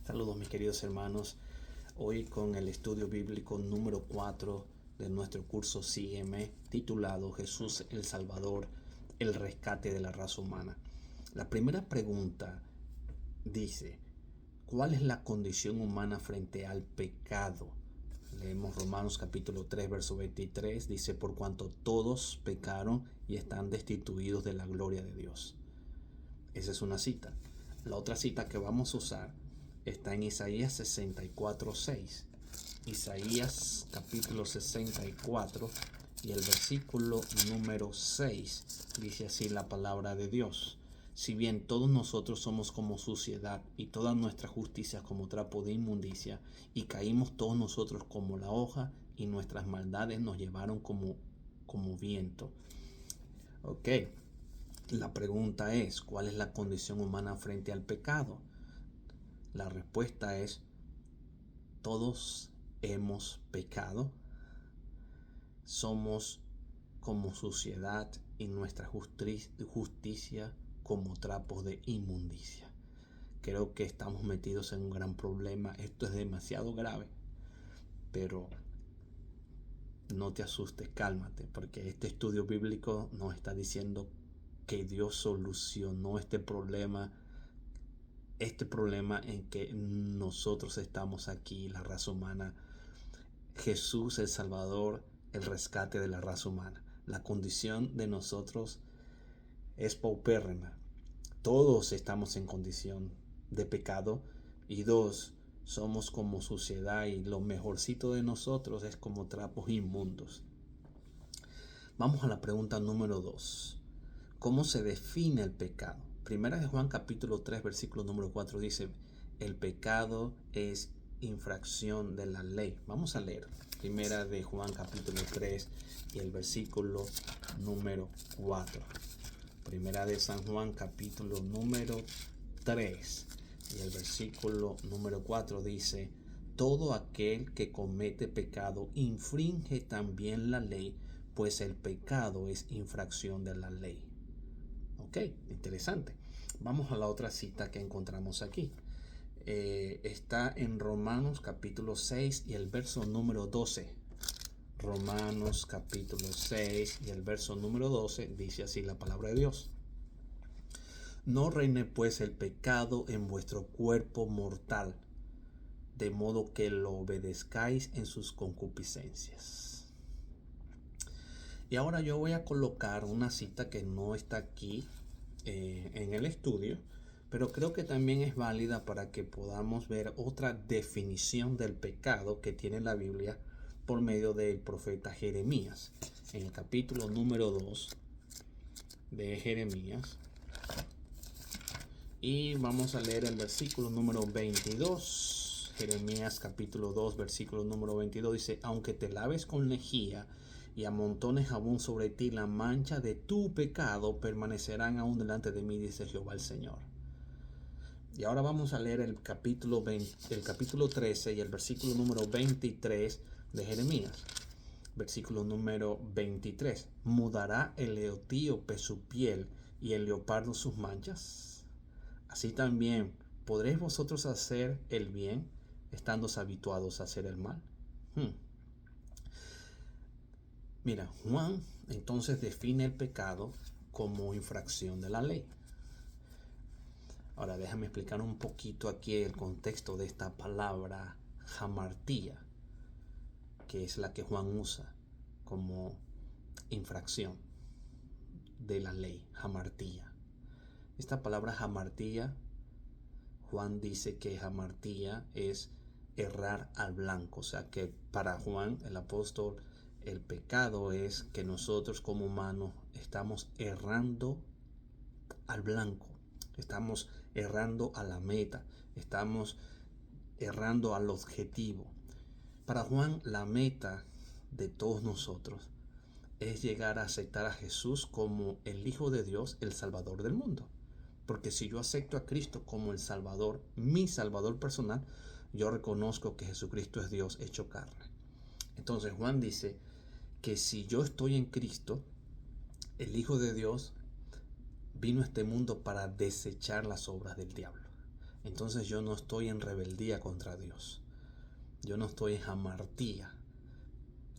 Saludos mis queridos hermanos, hoy con el estudio bíblico número 4 de nuestro curso Sígueme, titulado Jesús el Salvador, el rescate de la raza humana. La primera pregunta dice, ¿cuál es la condición humana frente al pecado? Leemos Romanos capítulo 3, verso 23, dice, por cuanto todos pecaron y están destituidos de la gloria de Dios. Esa es una cita. La otra cita que vamos a usar está en Isaías 64:6. Isaías capítulo 64 y el versículo número 6 dice así la palabra de Dios. Si bien todos nosotros somos como suciedad y toda nuestra justicia como trapo de inmundicia, y caímos todos nosotros como la hoja, y nuestras maldades nos llevaron como viento. Ok. La pregunta es, ¿cuál es la condición humana frente al pecado? La respuesta es, todos hemos pecado, somos como suciedad y nuestra justicia como trapos de inmundicia. Creo que estamos metidos en un gran problema. Esto es demasiado grave, pero no te asustes, cálmate, porque este estudio bíblico nos está diciendo que Dios solucionó este problema en que nosotros estamos aquí, la raza humana. Jesús el Salvador, el rescate de la raza humana. La condición de nosotros es paupérrima. Todos estamos en condición de pecado. Y dos, somos como suciedad y lo mejorcito de nosotros es como trapos inmundos. Vamos a la pregunta número 2. ¿Cómo se define el pecado? Primera de Juan capítulo 3 versículo número 4 dice, el pecado es infracción de la ley. Vamos a leer Primera de Juan capítulo 3 y el versículo número 4. Primera de San Juan capítulo número 3 y el versículo número 4 dice, todo aquel que comete pecado infringe también la ley, pues el pecado es infracción de la ley. Ok, interesante. Vamos a la otra cita que encontramos aquí. Está en Romanos capítulo 6 y el verso número 12. Romanos capítulo 6 y el verso número 12 dice así la palabra de Dios. No reine pues el pecado en vuestro cuerpo mortal, de modo que lo obedezcáis en sus concupiscencias. Y ahora yo voy a colocar una cita que no está aquí en el estudio, pero creo que también es válida para que podamos ver otra definición del pecado que tiene la Biblia por medio del profeta Jeremías. En el capítulo número 2 de Jeremías. Y vamos a leer el versículo número 22. Jeremías capítulo 2, versículo número 22 dice, aunque te laves con lejía y amontones jabón sobre ti, la mancha de tu pecado permanecerán aún delante de mí, dice Jehová el Señor. Y ahora vamos a leer el capítulo 13 y el versículo número 23 de Jeremías. Versículo número 23. ¿Mudará el etíope su piel y el leopardo sus manchas? Así también, ¿podréis vosotros hacer el bien, estando habituados a hacer el mal? Mira, Juan entonces define el pecado como infracción de la ley. Ahora déjame explicar un poquito aquí el contexto de esta palabra hamartía, que es la que Juan usa como infracción de la ley, hamartía. Esta palabra hamartía, Juan dice que hamartía es errar al blanco. O sea que para Juan, el apóstol, el pecado es que nosotros como humanos estamos errando al blanco. Estamos errando a la meta. Estamos errando al objetivo. Para Juan, la meta de todos nosotros es llegar a aceptar a Jesús como el Hijo de Dios, el Salvador del mundo. Porque si yo acepto a Cristo como el Salvador, mi Salvador personal, yo reconozco que Jesucristo es Dios hecho carne. Entonces Juan dice que si yo estoy en Cristo, el Hijo de Dios vino a este mundo para desechar las obras del diablo. entonces yo no estoy en rebeldía contra Dios. Yo no estoy en hamartía.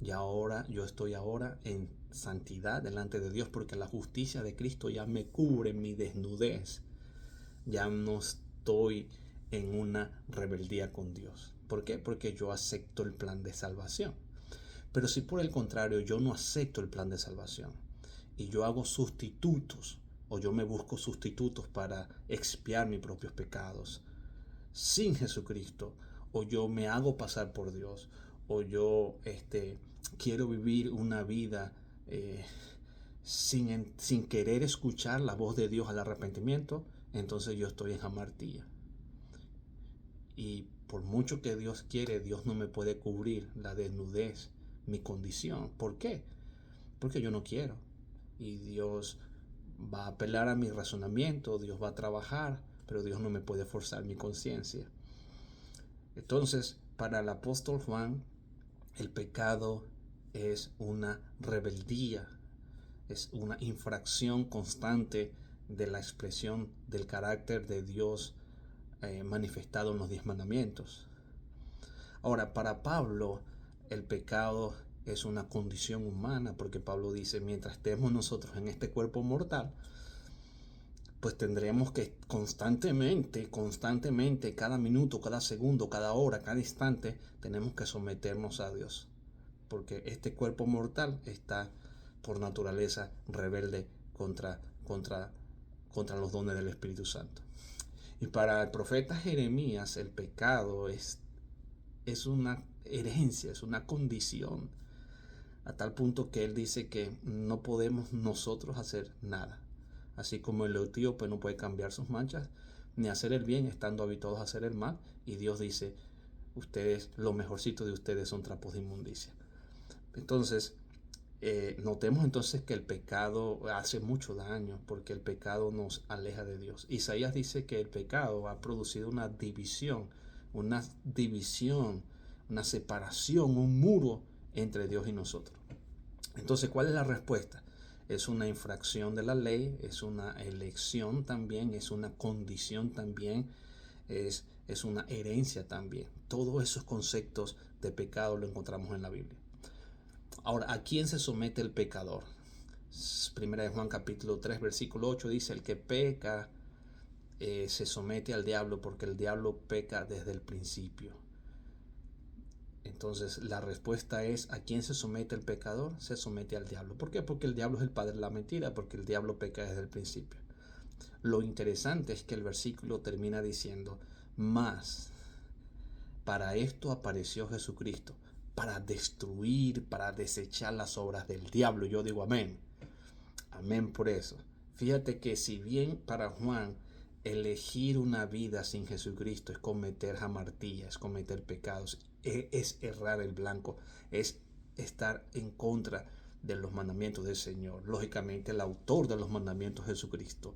Y ahora yo estoy ahora en santidad delante de Dios, porque la justicia de Cristo ya me cubre mi desnudez. Ya no estoy en una rebeldía con Dios. ¿Por qué? Porque yo acepto el plan de salvación. Pero si por el contrario yo no acepto el plan de salvación y yo hago sustitutos, o yo me busco sustitutos para expiar mis propios pecados sin Jesucristo, o yo me hago pasar por Dios, o yo quiero vivir una vida sin querer escuchar la voz de Dios al arrepentimiento, entonces yo estoy en hamartía. Y por mucho que Dios quiere, Dios no me puede cubrir la desnudez, mi condición. ¿Por qué? Porque yo no quiero. Y Dios va a apelar a mi razonamiento, Dios va a trabajar, pero Dios no me puede forzar mi conciencia. Entonces, para el apóstol Juan, el pecado es una rebeldía, es una infracción constante de la expresión del carácter de Dios manifestado en los 10 mandamientos. Ahora, para Pablo, el pecado es una condición humana, porque Pablo dice, mientras estemos nosotros en este cuerpo mortal, pues tendremos que constantemente, cada minuto, cada segundo, cada hora, cada instante, tenemos que someternos a Dios, porque este cuerpo mortal está por naturaleza rebelde contra los dones del Espíritu Santo. Y para el profeta Jeremías, el pecado es una herencia, es una condición, a tal punto que él dice que no podemos nosotros hacer nada. Así como el etíope no puede cambiar sus manchas, ni hacer el bien estando habituados a hacer el mal. Y Dios dice, ustedes, lo mejorcito de ustedes son trapos de inmundicia. Entonces, notemos entonces que el pecado hace mucho daño, porque el pecado nos aleja de Dios. Isaías dice que el pecado ha producido una división, una separación, un muro entre Dios y nosotros. Entonces, ¿cuál es la respuesta? Es una infracción de la ley, es una elección también, es una condición también, es una herencia también. Todos esos conceptos de pecado lo encontramos en la Biblia. Ahora, ¿a quién se somete el pecador? Primera de Juan capítulo 3 versículo 8 dice, el que peca se somete al diablo, porque el diablo peca desde el principio. Entonces la respuesta es, ¿a quién se somete el pecador? Se somete al diablo. ¿Por qué? Porque el diablo es el padre de la mentira, porque el diablo peca desde el principio. Lo interesante es que el versículo termina diciendo, mas para esto apareció Jesucristo, para destruir, para desechar las obras del diablo. Yo digo amén. Amén por eso. Fíjate que si bien para Juan elegir una vida sin Jesucristo es cometer hamartía, es cometer pecados, es errar el blanco, es estar en contra de los mandamientos del Señor. Lógicamente el autor de los mandamientos es Jesucristo.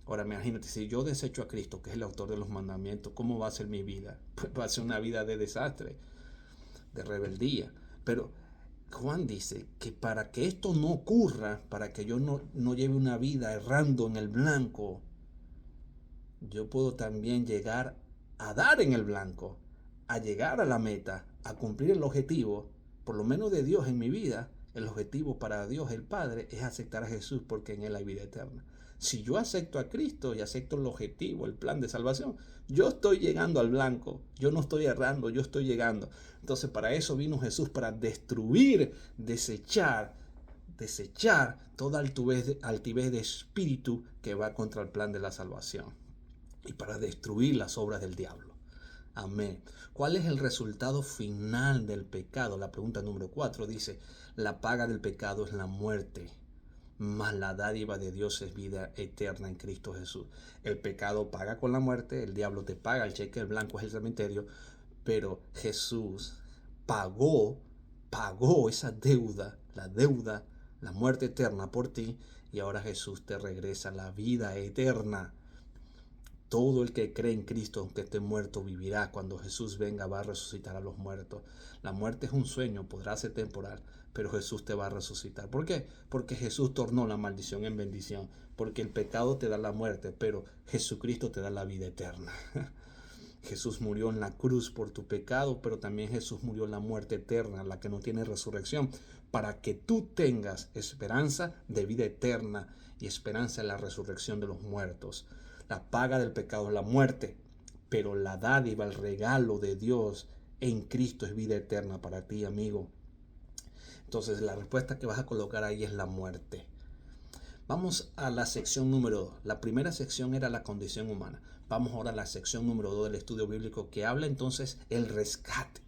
Ahora imagínate, si yo desecho a Cristo, que es el autor de los mandamientos, ¿cómo va a ser mi vida? Pues va a ser una vida de desastre, de rebeldía. Pero Juan dice que para que esto no ocurra, para que yo no lleve una vida errando en el blanco, yo puedo también llegar a dar en el blanco, a llegar a la meta, a cumplir el objetivo, por lo menos de Dios en mi vida. El objetivo para Dios el Padre es aceptar a Jesús, porque en Él hay vida eterna. Si yo acepto a Cristo y acepto el objetivo, el plan de salvación, yo estoy llegando al blanco, yo no estoy errando, yo estoy llegando. Entonces para eso vino Jesús, para destruir, desechar toda altivez de espíritu que va contra el plan de la salvación, y para destruir las obras del diablo. Amén. ¿Cuál es el resultado final del pecado? La pregunta número 4 dice, la paga del pecado es la muerte, mas la dádiva de Dios es vida eterna en Cristo Jesús. El pecado paga con la muerte, el diablo te paga, el cheque blanco es el cementerio, pero Jesús pagó esa deuda, la muerte eterna por ti, y ahora Jesús te regresa la vida eterna. Todo el que cree en Cristo, aunque esté muerto, vivirá. Cuando Jesús venga, va a resucitar a los muertos. La muerte es un sueño, podrá ser temporal, pero Jesús te va a resucitar. ¿Por qué? Porque Jesús tornó la maldición en bendición. Porque el pecado te da la muerte, pero Jesucristo te da la vida eterna. Jesús murió en la cruz por tu pecado, pero también Jesús murió en la muerte eterna, la que no tiene resurrección, para que tú tengas esperanza de vida eterna y esperanza en la resurrección de los muertos. La paga del pecado es la muerte, pero la dádiva, el regalo de Dios en Cristo es vida eterna para ti, amigo. Entonces la respuesta que vas a colocar ahí es la muerte. Vamos a la sección número 2. La primera sección era la condición humana. Vamos ahora a la sección número 2 del estudio bíblico, que habla entonces el rescate.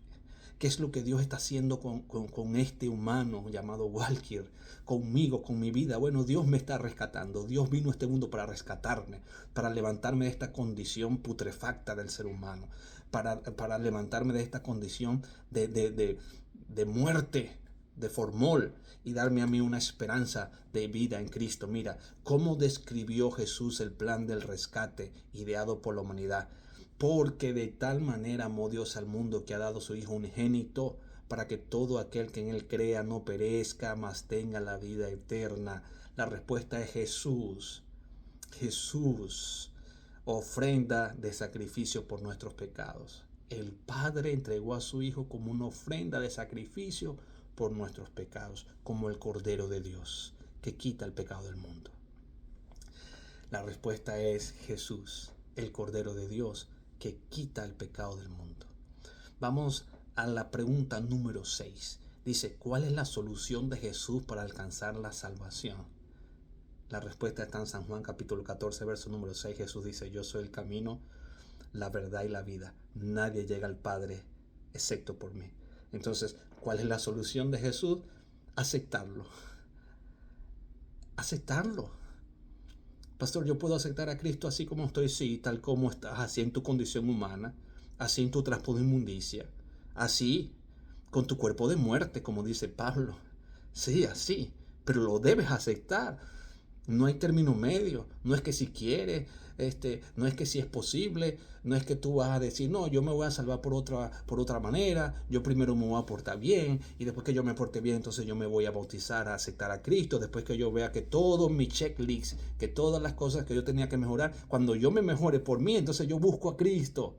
¿Qué es lo que Dios está haciendo con este humano llamado Walker? Conmigo, con mi vida. Bueno, Dios me está rescatando. Dios vino a este mundo para rescatarme, para levantarme de esta condición putrefacta del ser humano, para levantarme de esta condición de muerte, de formol, y darme a mí una esperanza de vida en Cristo. Mira, cómo describió Jesús el plan del rescate ideado por la humanidad. Porque de tal manera amó Dios al mundo que ha dado su Hijo unigénito, para que todo aquel que en él crea no perezca, mas tenga la vida eterna. La respuesta es Jesús. Jesús, ofrenda de sacrificio por nuestros pecados. El Padre entregó a su Hijo como una ofrenda de sacrificio por nuestros pecados, como el Cordero de Dios, que quita el pecado del mundo. La respuesta es Jesús, el Cordero de Dios, que quita el pecado del mundo. Vamos a la pregunta número 6. Dice, ¿cuál es la solución de Jesús para alcanzar la salvación? La respuesta está en San Juan capítulo 14, verso número 6. Jesús dice, yo soy el camino, la verdad y la vida. Nadie llega al Padre excepto por mí. Entonces, ¿cuál es la solución de Jesús? Aceptarlo. Aceptarlo. Pastor, yo puedo aceptar a Cristo así como estoy, sí, tal como estás, así en tu condición humana, así en tu traspo de inmundicia, así, con tu cuerpo de muerte, como dice Pablo. Sí, así, pero lo debes aceptar. No hay término medio. No es que si quieres, no es que si es posible, no es que tú vas a decir, no, yo me voy a salvar por otra manera, yo primero me voy a portar bien, y después que yo me porte bien, entonces yo me voy a bautizar, a aceptar a Cristo, después que yo vea que todo mi checklist, que todas las cosas que yo tenía que mejorar, cuando yo me mejore por mí, entonces yo busco a Cristo.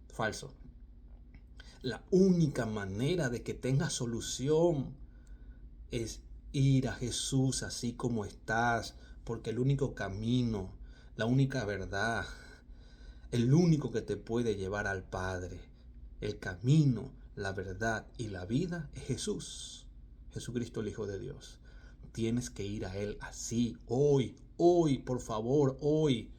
Falso. La única manera de que tenga solución es ir a Jesús así como estás, porque el único camino, la única verdad, el único que te puede llevar al Padre, el camino, la verdad y la vida es Jesús, Jesucristo el Hijo de Dios. Tienes que ir a Él así, hoy, por favor, hoy.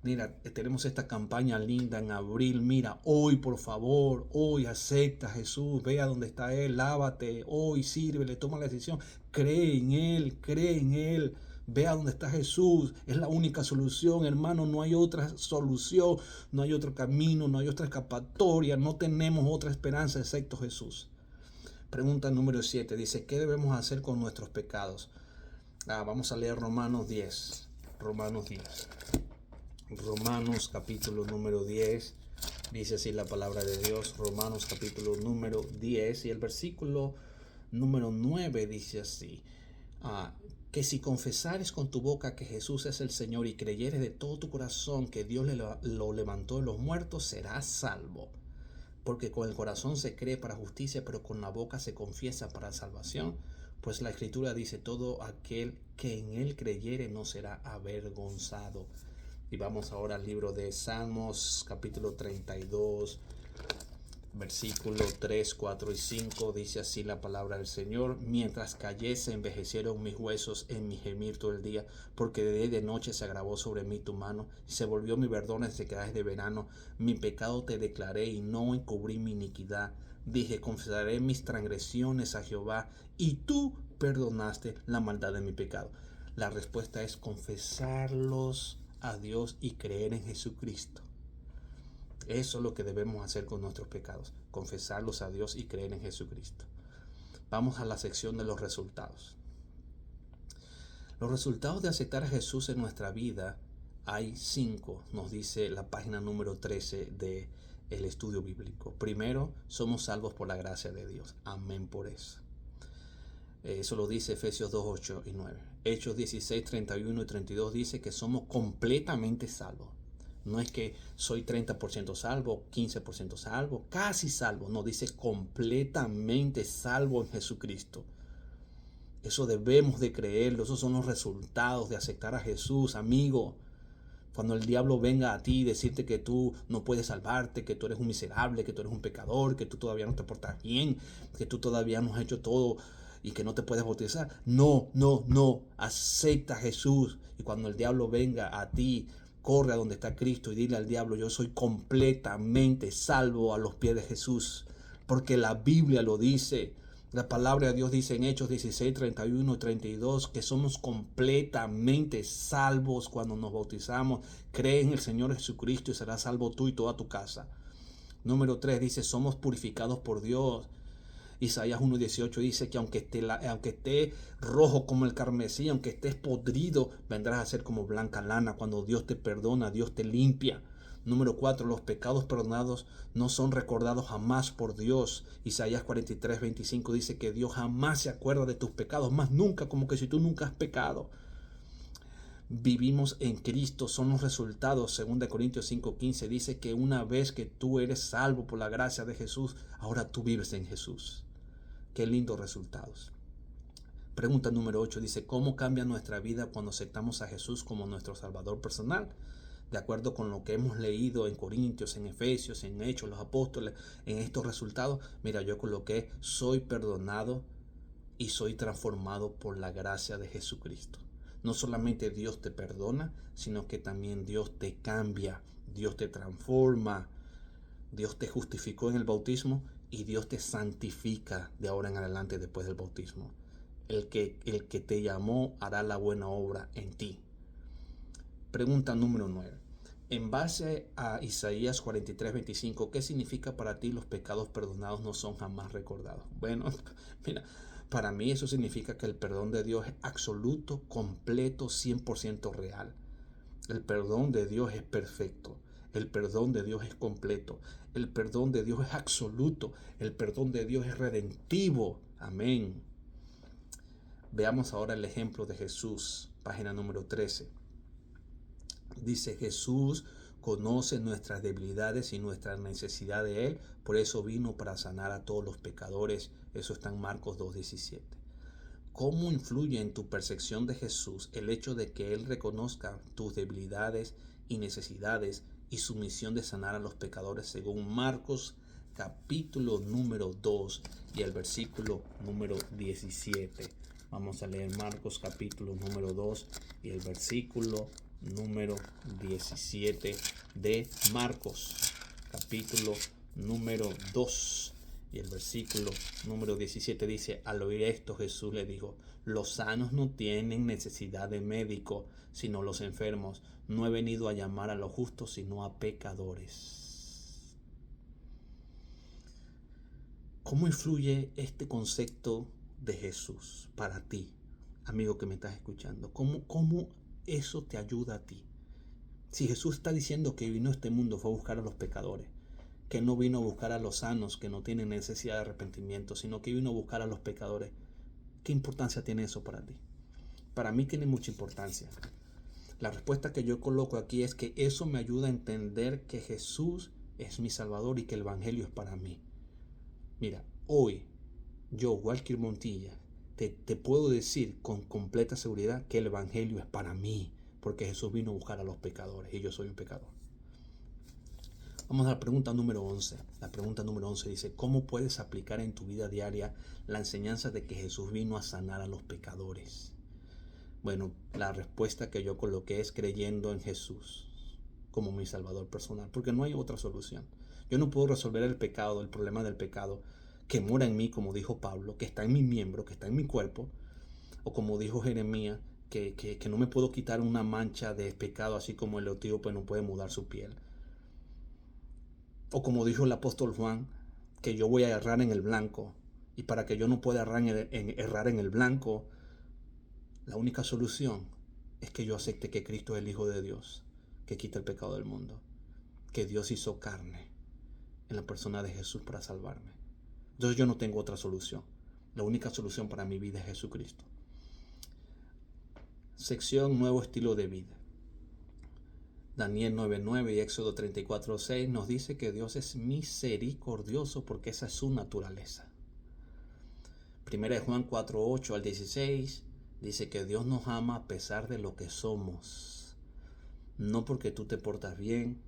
Mira, tenemos esta campaña linda en abril. Mira, hoy por favor, hoy acepta a Jesús, ve a donde está Él, lávate, hoy sírvele, toma la decisión, cree en Él, ve a donde está Jesús. Es la única solución, hermano, no hay otra solución, no hay otro camino, no hay otra escapatoria, no tenemos otra esperanza excepto Jesús. Pregunta número 7, dice, ¿qué debemos hacer con nuestros pecados? Vamos a leer Romanos 10, Romanos capítulo número 10, dice así la palabra de Dios. Romanos capítulo número 10 y el versículo número 9 dice así, que si confesares con tu boca que Jesús es el Señor y creyeres de todo tu corazón que Dios lo levantó de los muertos, serás salvo. Porque con el corazón se cree para justicia, pero con la boca se confiesa para salvación. Pues la Escritura dice, todo aquel que en Él creyere no será avergonzado. Y vamos ahora al libro de Salmos, capítulo 32, versículo 3, 4 y 5. Dice así la palabra del Señor. Mientras callé se envejecieron mis huesos en mi gemir todo el día, porque de día y de noche se agravó sobre mí tu mano, y se volvió mi verdor en sequedades de verano. Mi pecado te declaré y no encubrí mi iniquidad. Dije, confesaré mis transgresiones a Jehová, y tú perdonaste la maldad de mi pecado. La respuesta es confesarlos a Dios y creer en Jesucristo. Eso es lo que debemos hacer con nuestros pecados, confesarlos a Dios y creer en Jesucristo. Vamos a la sección de los resultados. Los resultados de aceptar a Jesús en nuestra vida hay 5, nos dice la página número 13 de el estudio bíblico. Primero, somos salvos por la gracia de Dios. Amén por eso. Eso lo dice Efesios 2, 8 y 9. Hechos 16, 31 y 32 dice que somos completamente salvos. No es que soy 30% salvo, 15% salvo, casi salvo. No, dice completamente salvo en Jesucristo. Eso debemos de creerlo. Esos son los resultados de aceptar a Jesús, amigo. Cuando el diablo venga a ti y decirte que tú no puedes salvarte, que tú eres un miserable, que tú eres un pecador, que tú todavía no te portas bien, que tú todavía no has hecho todo y que no te puedes bautizar. No, no, no. Acepta a Jesús. Y cuando el diablo venga a ti, corre a donde está Cristo y dile al diablo: yo soy completamente salvo a los pies de Jesús. Porque la Biblia lo dice. La palabra de Dios dice en Hechos 16, 31 y 32 que somos completamente salvos cuando nos bautizamos. Cree en el Señor Jesucristo y serás salvo tú y toda tu casa. Número 3 dice: somos purificados por Dios. Isaías 1:18 dice que aunque esté rojo como el carmesí, aunque estés podrido, vendrás a ser como blanca lana. Cuando Dios te perdona, Dios te limpia. Número 4, los pecados perdonados no son recordados jamás por Dios. Isaías 43:25 dice que Dios jamás se acuerda de tus pecados, más nunca, como que si tú nunca has pecado. Vivimos en Cristo, son los resultados. 2 Corintios 5:15 dice que una vez que tú eres salvo por la gracia de Jesús, ahora tú vives en Jesús. Qué lindos resultados. Pregunta número 8 dice: ¿cómo cambia nuestra vida cuando aceptamos a Jesús como nuestro Salvador personal? De acuerdo con lo que hemos leído en Corintios, en Efesios, en Hechos, los Apóstoles, en estos resultados, mira, yo coloqué: soy perdonado y soy transformado por la gracia de Jesucristo. No solamente Dios te perdona, sino que también Dios te cambia, Dios te transforma, Dios te justificó en el bautismo y Dios te santifica de ahora en adelante después del bautismo. El que te llamó hará la buena obra en ti. Pregunta número 9. En base a Isaías 43:25, ¿qué significa para ti los pecados perdonados no son jamás recordados? Bueno, mira, para mí eso significa que el perdón de Dios es absoluto, completo, 100% real. El perdón de Dios es perfecto. El perdón de Dios es completo. El perdón de Dios es absoluto. El perdón de Dios es redentivo. Amén. Veamos ahora el ejemplo de Jesús, página número 13. Dice: Jesús conoce nuestras debilidades y nuestra necesidad de Él, por eso vino para sanar a todos los pecadores. Eso está en Marcos 2:17. ¿Cómo influye en tu percepción de Jesús el hecho de que Él reconozca tus debilidades y necesidades y su misión de sanar a los pecadores, según Marcos capítulo número 2 y el versículo número 17? Vamos a leer Marcos capítulo número 2 y el versículo número 17 de Marcos capítulo número 2 y el versículo número 17 dice: al oír esto, Jesús le dijo: los sanos no tienen necesidad de médico, sino los enfermos. No he venido a llamar a los justos, sino a pecadores. ¿Cómo influye este concepto de Jesús para ti, amigo que me estás escuchando? ¿Cómo eso te ayuda a ti? Si Jesús está diciendo que vino a este mundo fue a buscar a los pecadores, que no vino a buscar a los sanos que no tienen necesidad de arrepentimiento, sino que vino a buscar a los pecadores, ¿qué importancia tiene eso para ti? Para mí tiene mucha importancia. La respuesta que yo coloco aquí es que eso me ayuda a entender que Jesús es mi Salvador y que el Evangelio es para mí. Mira, hoy yo, Walker Montilla, te puedo decir con completa seguridad que el Evangelio es para mí, porque Jesús vino a buscar a los pecadores y yo soy un pecador. Vamos a la pregunta número 11. La pregunta número 11 dice: ¿cómo puedes aplicar en tu vida diaria la enseñanza de que Jesús vino a sanar a los pecadores? Bueno, la respuesta que yo coloqué es creyendo en Jesús como mi Salvador personal, porque no hay otra solución. Yo no puedo resolver el pecado, el problema del pecado que mora en mí, como dijo Pablo, que está en mi miembro, que está en mi cuerpo, o como dijo Jeremías, que no me puedo quitar una mancha de pecado, así como el etíope no puede mudar su piel. O como dijo el apóstol Juan, que yo voy a errar en el blanco, y para que yo no pueda errar en el blanco, la única solución es que yo acepte que Cristo es el Hijo de Dios, que quita el pecado del mundo, que Dios hizo carne en la persona de Jesús para salvarme. Entonces yo no tengo otra solución. La única solución para mi vida es Jesucristo. Sección Nuevo Estilo de Vida. Daniel 9:9 y Éxodo 34:6 nos dice que Dios es misericordioso porque esa es su naturaleza. Primera de Juan 4:8 al 16 dice que Dios nos ama a pesar de lo que somos. No porque tú te portas bien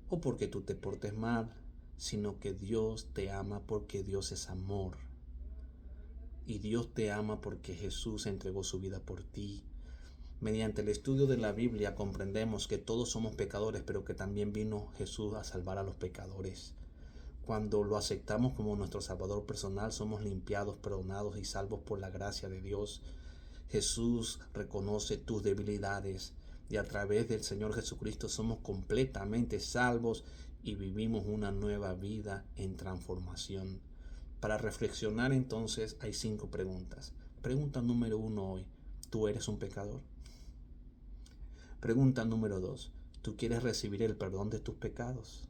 o porque tú te portes mal, sino que Dios te ama porque Dios es amor. Y Dios te ama porque Jesús entregó su vida por ti. Mediante el estudio de la Biblia comprendemos que todos somos pecadores, pero que también vino Jesús a salvar a los pecadores. Cuando lo aceptamos como nuestro Salvador personal, somos limpiados, perdonados y salvos por la gracia de Dios. Jesús reconoce tus debilidades y a través del Señor Jesucristo somos completamente salvos y vivimos una nueva vida en transformación. Para reflexionar entonces hay 5 preguntas. Pregunta número 1 hoy: ¿tú eres un pecador? Pregunta número 2: ¿tú quieres recibir el perdón de tus pecados?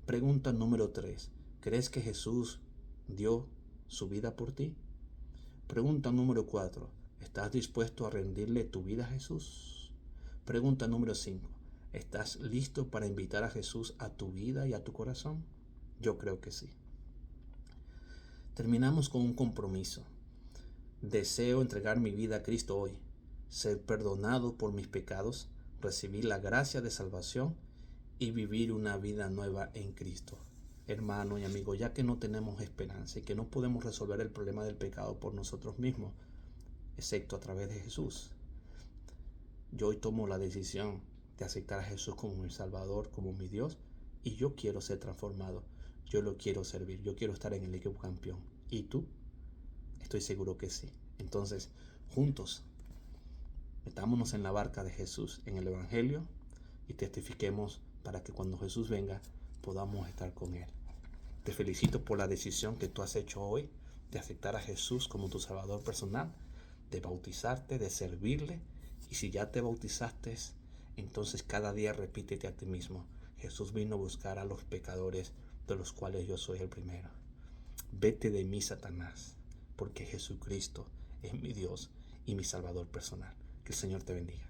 Pregunta número 3: ¿crees que Jesús dio su vida por ti? Pregunta número 4: ¿estás dispuesto a rendirle tu vida a Jesús? Pregunta número 5: ¿estás listo para invitar a Jesús a tu vida y a tu corazón? Yo creo que sí. Terminamos con un compromiso. Deseo entregar mi vida a Cristo hoy, ser perdonado por mis pecados, recibir la gracia de salvación y vivir una vida nueva en Cristo. Hermano y amigo, ya que no tenemos esperanza y que no podemos resolver el problema del pecado por nosotros mismos, excepto a través de Jesús, yo hoy tomo la decisión de aceptar a Jesús como mi Salvador, como mi Dios, y yo quiero ser transformado, yo lo quiero servir, yo quiero estar en el equipo campeón. ¿Y tú? Estoy seguro que sí. Entonces, juntos, metámonos en la barca de Jesús, en el Evangelio, y testifiquemos para que cuando Jesús venga podamos estar con Él. Te felicito por la decisión que tú has hecho hoy de aceptar a Jesús como tu Salvador personal, de bautizarte, de servirle. Y si ya te bautizaste, entonces cada día repítete a ti mismo: Jesús vino a buscar a los pecadores, de los cuales yo soy el primero. Vete de mí, Satanás, porque Jesucristo es mi Dios y mi Salvador personal. Que el Señor te bendiga.